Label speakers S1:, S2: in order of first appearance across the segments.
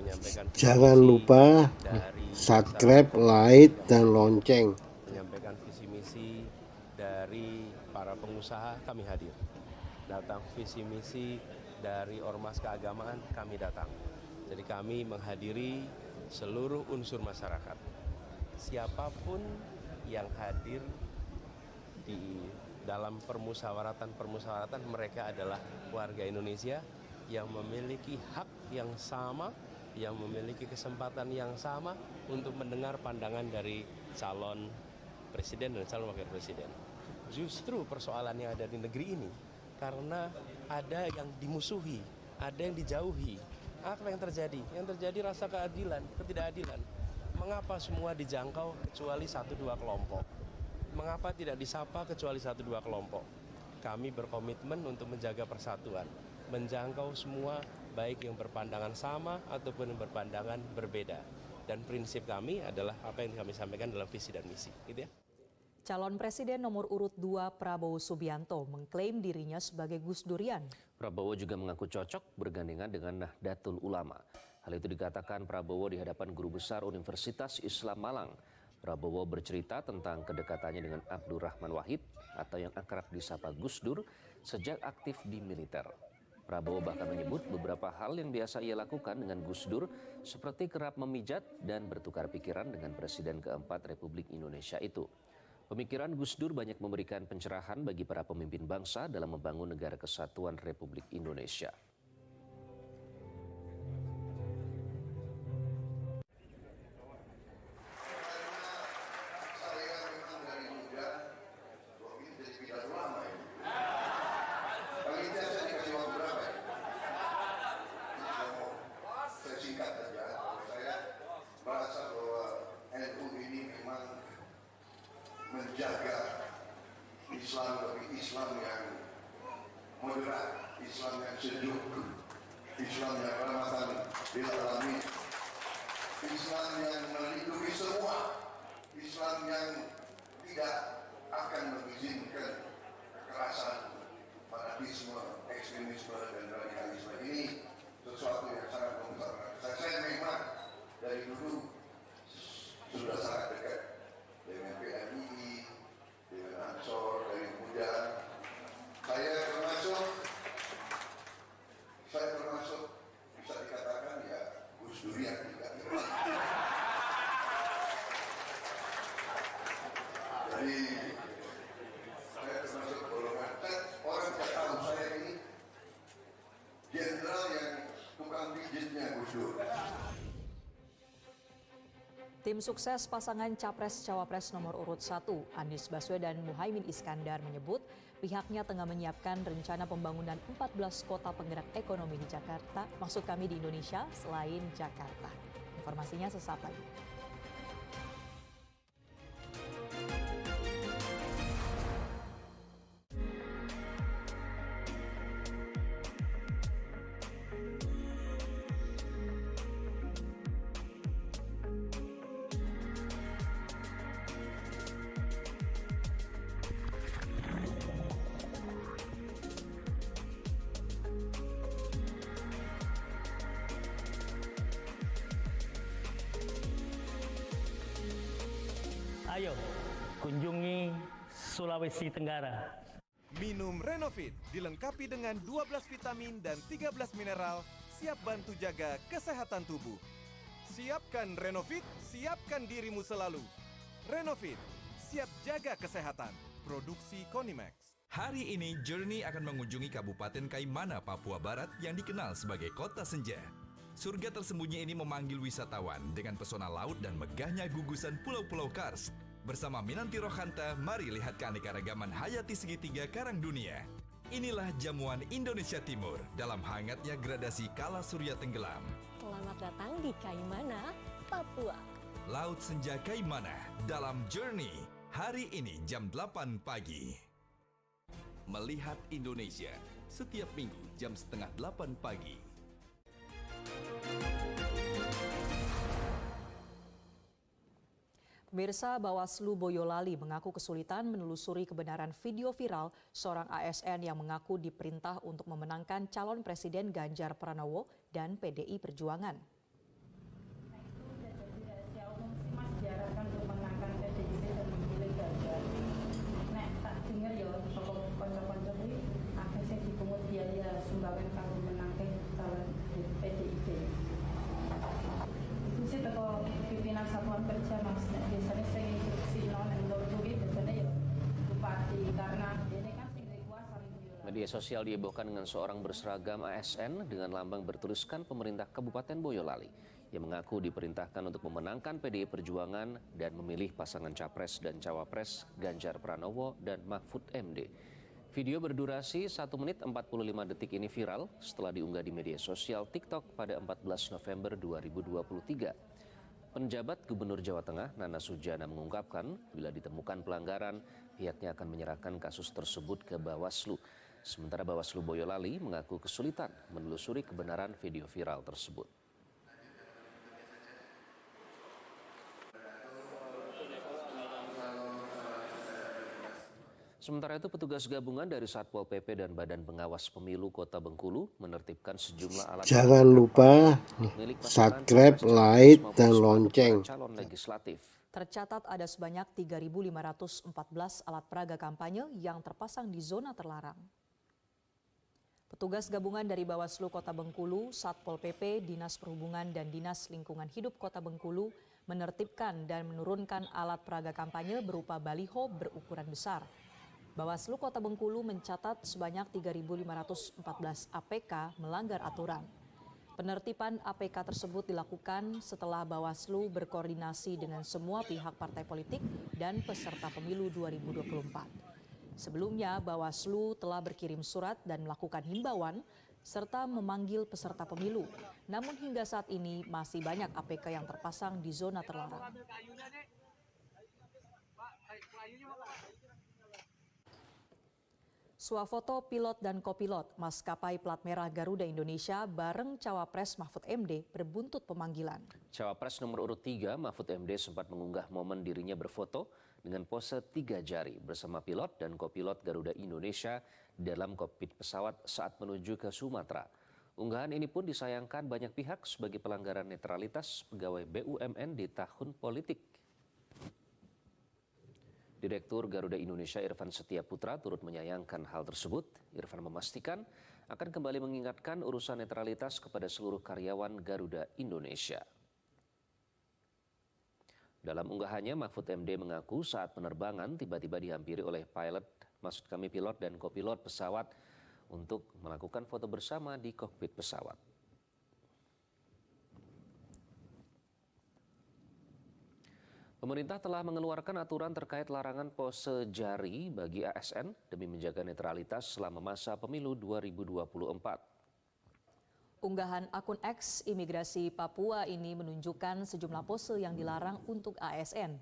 S1: menyampaikan
S2: Jangan lupa subscribe, like, dan lonceng.
S1: menyampaikan visi misi dari para pengusaha, kami hadir. Datang visi misi dari ormas keagamaan, kami datang. Jadi kami menghadiri seluruh unsur masyarakat. Siapapun yang hadir di dalam permusyawaratan mereka adalah warga Indonesia yang memiliki hak yang sama, yang memiliki kesempatan yang sama untuk mendengar pandangan dari calon presiden dan calon wakil presiden. Justru persoalan yang ada di negeri ini karena ada yang dimusuhi, ada yang dijauhi. Apa yang terjadi? Yang terjadi rasa keadilan, ketidakadilan. Mengapa semua dijangkau kecuali 1-2 kelompok? Mengapa tidak disapa kecuali 1-2 kelompok? Kami berkomitmen untuk menjaga persatuan, menjangkau semua baik yang berpandangan sama ataupun yang berpandangan berbeda. Dan prinsip kami adalah apa yang kami sampaikan dalam visi dan misi, gitu ya.
S3: Calon Presiden nomor urut 2 Prabowo Subianto mengklaim dirinya sebagai Gus Durian.
S4: Prabowo juga mengaku cocok bergandengan dengan Nahdlatul Ulama. Hal itu dikatakan Prabowo di hadapan Guru Besar Universitas Islam Malang. Prabowo bercerita tentang kedekatannya dengan Abdurrahman Wahid atau yang akrab disapa Gus Dur sejak aktif di militer. Prabowo bahkan menyebut beberapa hal yang biasa ia lakukan dengan Gus Dur seperti kerap memijat dan bertukar pikiran dengan Presiden keempat Republik Indonesia itu. Pemikiran Gus Dur banyak memberikan pencerahan bagi para pemimpin bangsa dalam membangun negara kesatuan Republik Indonesia.
S5: Menjaga Islam, tapi Islam yang moderat, Islam yang sejuk, Islam yang rahmatan lil alamin, Islam yang melindungi semua, Islam yang tidak akan mengizinkan kekerasan, fanatisme, ekstremisme dan radikalisme. Ini sesuatu yang sangat mengutamakan. Saya memang dari dulu sudah sangat dekat dengan PNI, dengan Ansor, dari muda. Saya termasuk bisa dikatakan ya Gus Durian juga. Jadi saya termasuk golongan. Orang tidak tahu saya ini jenderal yang tukang pijitnya Gus Dur.
S3: Tim sukses pasangan Capres-Cawapres nomor urut 1, Anies Baswedan Muhaimin Iskandar menyebut pihaknya tengah menyiapkan rencana pembangunan 14 kota penggerak ekonomi di Jakarta, maksud kami di Indonesia selain Jakarta. Informasinya sesaat lagi.
S6: Ayo, kunjungi Sulawesi Tenggara.
S7: Minum Renovit dilengkapi dengan 12 vitamin dan 13 mineral, siap bantu jaga kesehatan tubuh. Siapkan Renovit, siapkan dirimu selalu. Renovit, siap jaga kesehatan. Produksi Konimax.
S8: Hari ini Journey akan mengunjungi Kabupaten Kaimana, Papua Barat yang dikenal sebagai Kota Senja. Surga tersembunyi ini memanggil wisatawan dengan pesona laut dan megahnya gugusan pulau-pulau karst. Bersama Minanti Rohanta, mari lihat keanekaragaman hayati segitiga karang dunia. Inilah jamuan Indonesia Timur dalam hangatnya gradasi kala surya tenggelam.
S9: Selamat datang di Kaimana, Papua.
S8: Laut Senja Kaimana dalam Journey. Hari ini jam 8 pagi. Melihat Indonesia setiap minggu jam setengah 8 pagi.
S3: Pemirsa, Bawaslu Boyolali mengaku kesulitan menelusuri kebenaran video viral seorang ASN yang mengaku diperintah untuk memenangkan calon presiden Ganjar Pranowo dan PDI Perjuangan.
S4: Media sosial dihebohkan dengan seorang berseragam ASN dengan lambang bertuliskan pemerintah Kabupaten Boyolali yang mengaku diperintahkan untuk memenangkan PDI Perjuangan dan memilih pasangan Capres dan Cawapres Ganjar Pranowo dan Mahfud MD. Video berdurasi 1 menit 45 detik ini viral setelah diunggah di media sosial TikTok pada 14 November 2023. Penjabat Gubernur Jawa Tengah, Nana Sujana, mengungkapkan bila ditemukan pelanggaran, pihaknya akan menyerahkan kasus tersebut ke Bawaslu. Sementara Bawaslu Boyolali mengaku kesulitan menelusuri kebenaran video viral tersebut. Sementara itu, petugas gabungan dari Satpol PP dan Badan Pengawas Pemilu Kota Bengkulu menertibkan sejumlah alat.
S2: Jangan lupa subscribe, like, dan lonceng.
S4: Calon legislatif.
S3: Tercatat ada sebanyak 3.514 alat peraga kampanye yang terpasang di zona terlarang. Petugas gabungan dari Bawaslu Kota Bengkulu, Satpol PP, Dinas Perhubungan, dan Dinas Lingkungan Hidup Kota Bengkulu menertibkan dan menurunkan alat peraga kampanye berupa baliho berukuran besar. Bawaslu Kota Bengkulu mencatat sebanyak 3.514 APK melanggar aturan. Penertiban APK tersebut dilakukan setelah Bawaslu berkoordinasi dengan semua pihak partai politik dan peserta pemilu 2024. Sebelumnya, Bawaslu telah berkirim surat dan melakukan himbauan serta memanggil peserta pemilu. Namun hingga saat ini masih banyak APK yang terpasang di zona terlarang. Swafoto pilot dan kopilot maskapai plat merah Garuda Indonesia bareng Cawapres Mahfud MD berbuntut pemanggilan.
S4: Cawapres nomor urut 3 Mahfud MD sempat mengunggah momen dirinya berfoto dengan pose 3 jari bersama pilot dan kopilot Garuda Indonesia dalam kokpit pesawat saat menuju ke Sumatera. Unggahan ini pun disayangkan banyak pihak sebagai pelanggaran netralitas pegawai BUMN di tahun politik. Direktur Garuda Indonesia Irfan Setiaputra turut menyayangkan hal tersebut. Irfan memastikan akan kembali mengingatkan urusan netralitas kepada seluruh karyawan Garuda Indonesia. Dalam unggahannya, Mahfud MD mengaku saat penerbangan tiba-tiba dihampiri oleh pilot dan kopilot pesawat untuk melakukan foto bersama di kokpit pesawat. Pemerintah telah mengeluarkan aturan terkait larangan pose jari bagi ASN demi menjaga netralitas selama masa pemilu 2024.
S3: Unggahan akun X Imigrasi Papua ini menunjukkan sejumlah pose yang dilarang untuk ASN.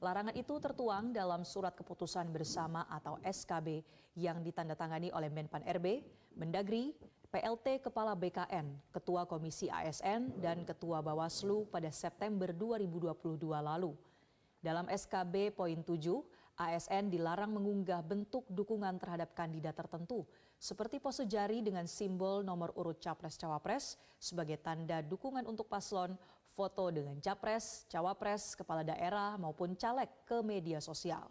S3: Larangan itu tertuang dalam surat keputusan bersama atau SKB yang ditandatangani oleh Menpan RB, Mendagri, PLT Kepala BKN, Ketua Komisi ASN, dan Ketua Bawaslu pada September 2022 lalu. Dalam SKB poin 7, ASN dilarang mengunggah bentuk dukungan terhadap kandidat tertentu, seperti pose jari dengan simbol nomor urut Capres-Cawapres sebagai tanda dukungan untuk paslon, foto dengan Capres, Cawapres, Kepala Daerah maupun caleg ke media sosial.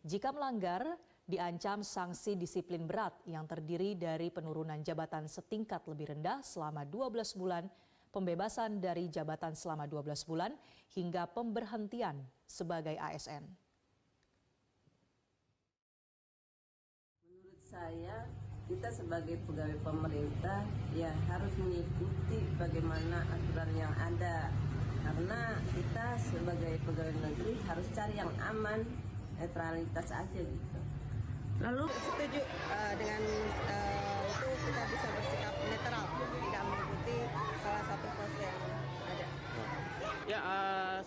S3: Jika melanggar, diancam sanksi disiplin berat yang terdiri dari penurunan jabatan setingkat lebih rendah selama 12 bulan, pembebasan dari jabatan selama 12 bulan, hingga pemberhentian sebagai ASN.
S10: Menurut saya, kita sebagai pegawai pemerintah ya harus mengikuti bagaimana aturan yang ada. Karena kita sebagai pegawai negeri harus cari yang aman, netralitas aja gitu.
S11: Lalu setuju dengan itu kita bisa bersikap netral, tidak mengikuti salah satu pose yang ada.
S12: Ya,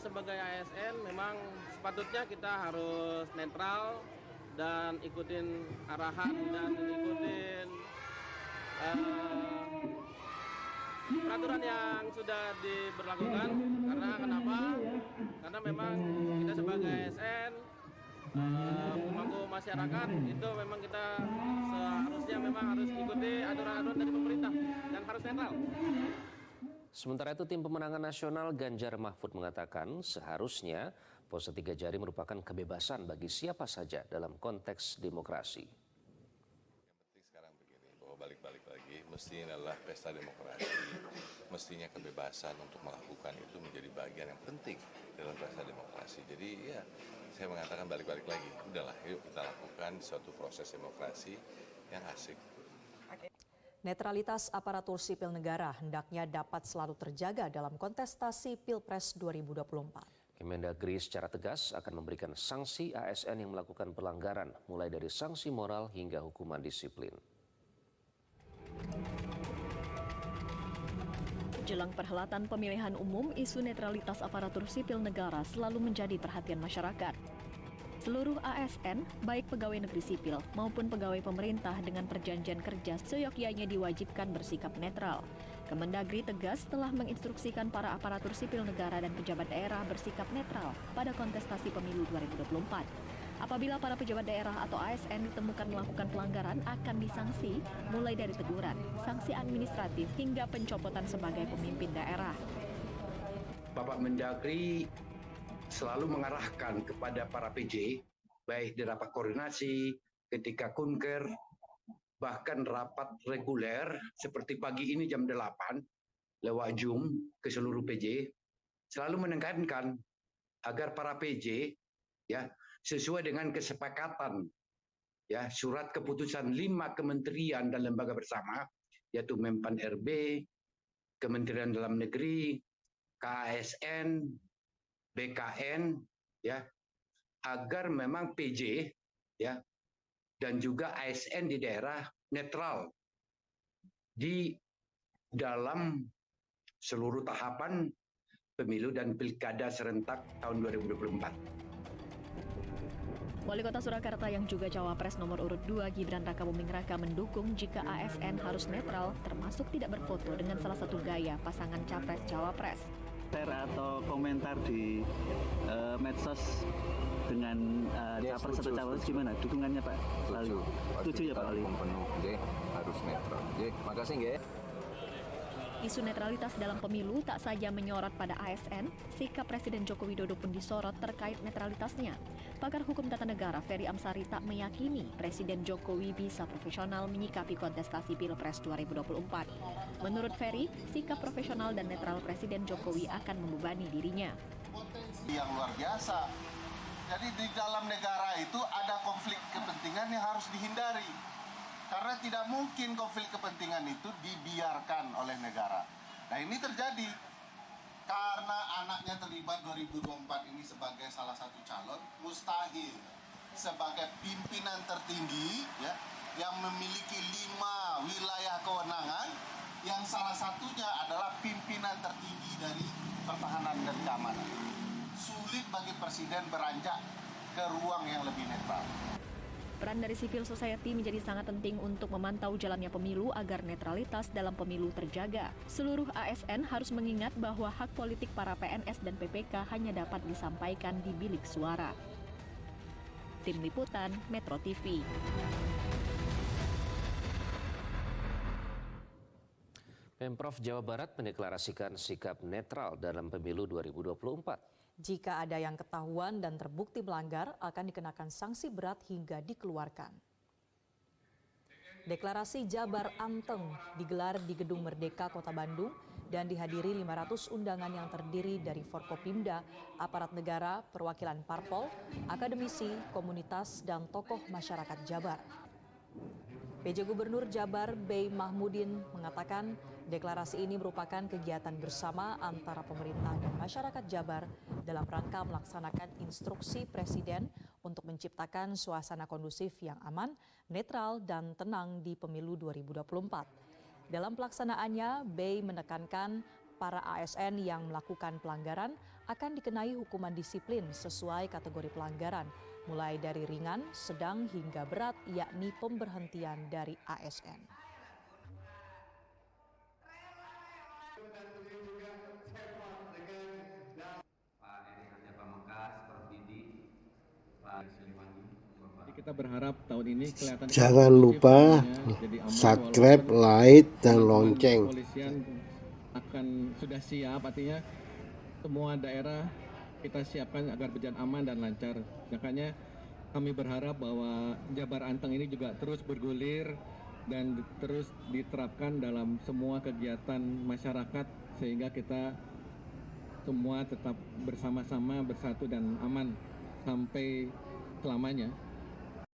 S12: sebagai ASN memang sepatutnya kita harus netral dan ikutin arahan dan ikutin peraturan yang sudah diberlakukan. Karena kenapa? Karena memang kita sebagai ASN pemangku masyarakat itu memang kita seharusnya memang harus ikuti aturan-aturan dari pemerintah dan harus netral.
S4: Sementara itu, tim pemenangan nasional Ganjar Mahfud mengatakan seharusnya pose 3 jari merupakan kebebasan bagi siapa saja dalam konteks demokrasi.
S5: Yang penting sekarang begini, bahwa balik-balik lagi, mestinya adalah pesta demokrasi. Mestinya kebebasan untuk melakukan itu menjadi bagian yang penting dalam pesta demokrasi. Jadi ya, saya mengatakan balik-balik lagi, udahlah yuk kita lakukan suatu proses demokrasi yang asik.
S3: Netralitas aparatur sipil negara hendaknya dapat selalu terjaga dalam kontestasi Pilpres 2024.
S4: Kemendagri secara tegas akan memberikan sanksi ASN yang melakukan pelanggaran, mulai dari sanksi moral hingga hukuman disiplin.
S9: Jelang perhelatan pemilihan umum, isu netralitas aparatur sipil negara selalu menjadi perhatian masyarakat. Seluruh ASN, baik pegawai negeri sipil maupun pegawai pemerintah dengan perjanjian kerja seyogyanya diwajibkan bersikap netral. Kemendagri tegas telah menginstruksikan para aparatur sipil negara dan pejabat daerah bersikap netral pada kontestasi pemilu 2024. Apabila para pejabat daerah atau ASN ditemukan melakukan pelanggaran akan disanksi, mulai dari teguran, sanksi administratif hingga pencopotan sebagai pemimpin daerah.
S13: Bapak Mendagri selalu mengarahkan kepada para PJ, baik di rapat koordinasi, ketika kunker, bahkan rapat reguler seperti pagi ini jam 8 lewat Zoom ke seluruh PJ, selalu menekankan agar para PJ ya sesuai dengan kesepakatan ya surat keputusan 5 kementerian dan lembaga bersama, yaitu Menpan RB, Kementerian Dalam Negeri, KASN, BKN, ya, agar memang PJ ya dan juga ASN di daerah netral di dalam seluruh tahapan pemilu dan pilkada serentak tahun 2024.
S9: Wali Kota Surakarta yang juga cawapres nomor urut 2 Gibran Rakabuming Raka mendukung jika ASN harus netral, termasuk tidak berfoto dengan salah satu gaya pasangan capres-cawapres.
S14: Atau komentar di medsos dengan capres atau cawapres gimana? Dukungannya Pak Wali? Setuju ya Pak Wali?
S15: Harus netral. Makasih nggih.
S9: Isu netralitas dalam pemilu tak saja menyorot pada ASN, sikap Presiden Joko Widodo pun disorot terkait netralitasnya. Pakar hukum tata negara Ferry Amsari tak meyakini Presiden Jokowi bisa profesional menyikapi kontestasi Pilpres 2024. Menurut Ferry, sikap profesional dan netral Presiden Jokowi akan membebani dirinya.
S16: Yang luar biasa. Jadi di dalam negara itu ada konflik kepentingan yang harus dihindari. Karena tidak mungkin konflik kepentingan itu dibiarkan oleh negara. Nah ini terjadi karena anaknya terlibat 2024 ini sebagai salah satu calon, mustahil sebagai pimpinan tertinggi ya, yang memiliki 5 wilayah kewenangan, yang salah satunya adalah pimpinan tertinggi dari pertahanan dan keamanan. Sulit bagi presiden beranjak ke ruang yang lebih netral.
S9: Peran dari civil society menjadi sangat penting untuk memantau jalannya pemilu agar netralitas dalam pemilu terjaga. Seluruh ASN harus mengingat bahwa hak politik para PNS dan PPK hanya dapat disampaikan di bilik suara. Tim Liputan Metro TV.
S4: Pemprov Jawa Barat mendeklarasikan sikap netral dalam pemilu 2024.
S3: Jika ada yang ketahuan dan terbukti melanggar, akan dikenakan sanksi berat hingga dikeluarkan. Deklarasi Jabar Anteng digelar di Gedung Merdeka, Kota Bandung, dan dihadiri 500 undangan yang terdiri dari Forkopimda, aparat negara, perwakilan parpol, akademisi, komunitas, dan tokoh masyarakat Jabar. PJ Gubernur Jabar Bey Mahmudin mengatakan deklarasi ini merupakan kegiatan bersama antara pemerintah dan masyarakat Jabar dalam rangka melaksanakan instruksi Presiden untuk menciptakan suasana kondusif yang aman, netral, dan tenang di pemilu 2024. Dalam pelaksanaannya, Bey menekankan para ASN yang melakukan pelanggaran akan dikenai hukuman disiplin sesuai kategori pelanggaran, mulai dari ringan, sedang, hingga berat, yakni pemberhentian dari ASN.
S17: Kita berharap tahun ini kelihatan.
S2: Jangan lupa subscribe, like, dan lonceng.
S17: Kepolisian akan sudah siap, artinya semua daerah kita siapkan agar berjalan aman dan lancar. Makanya kami berharap bahwa Jabar Anteng ini juga terus bergulir dan terus diterapkan dalam semua kegiatan masyarakat sehingga kita semua tetap bersama-sama, bersatu dan aman sampai selamanya.